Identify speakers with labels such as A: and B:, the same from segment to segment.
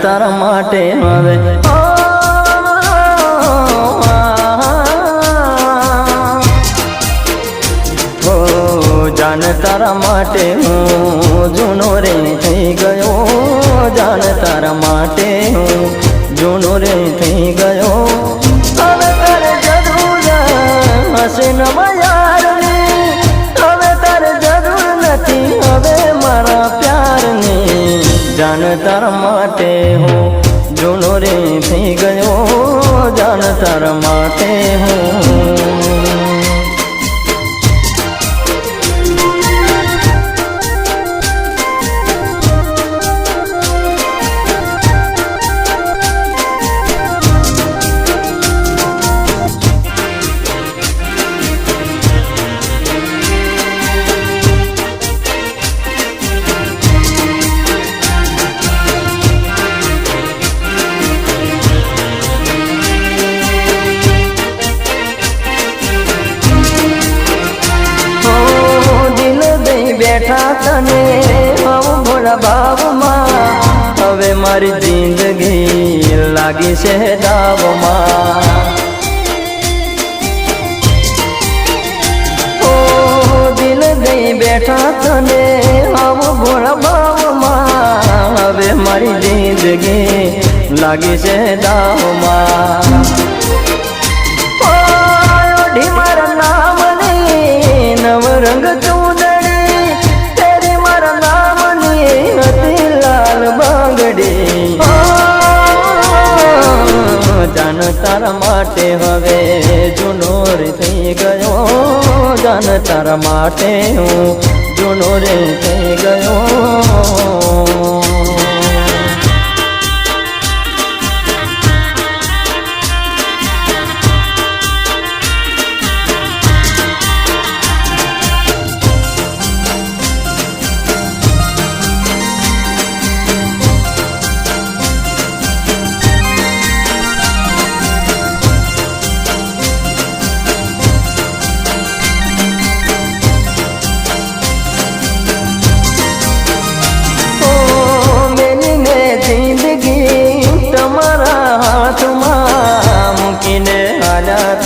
A: તારા માટે હવે જાન તારા માટે હું જૂનો રે થઈ ગયો, જાન તારા માટે હું જૂનો રે થઈ ગયો। હવે તારે જરૂર હશે નવા યારની, હવે તારે જરૂર નથી હવે મારા પ્યારની। જાન તારા માટે હું જૂનો રે થઈ ગયો, જાન તારા માટે હું બેઠા તને હું ભોળા ભાવમાં, હવે મારી જિંદગી લાગી છે દાવમાં। ઓ દિલ દઈ બેઠા તને હું ભોળા ભાવમાં, હવે મારી જિંદગી લાગી છે દાવમાં। ઓઢી મારા નામની નવરંગ જાન તારા માટે હવે જૂનો રે થઈ ગયો, જાન તારા માટે હું જૂનો રે થઈ ગયો।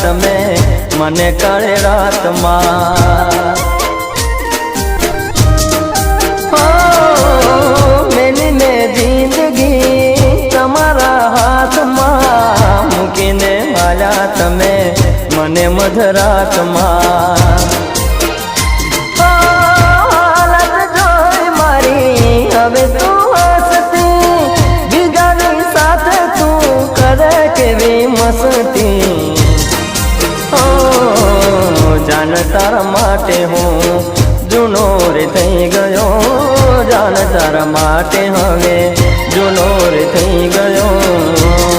A: તમે મને કાળે રાતમાં મેલી મેં જિંદગી તમારા હાથમાં મૂકીને માલ્યા તમે મને મધરાતમાં। હાલત જોઈ મારી હવે તું હસતી, બીજાની સાથે તું કરે કેવી મસ્તી। જાન તારા માટે હું જૂનો રે થઈ ગયો, જાન તારા માટે હવે જૂનો રે થઈ ગયો।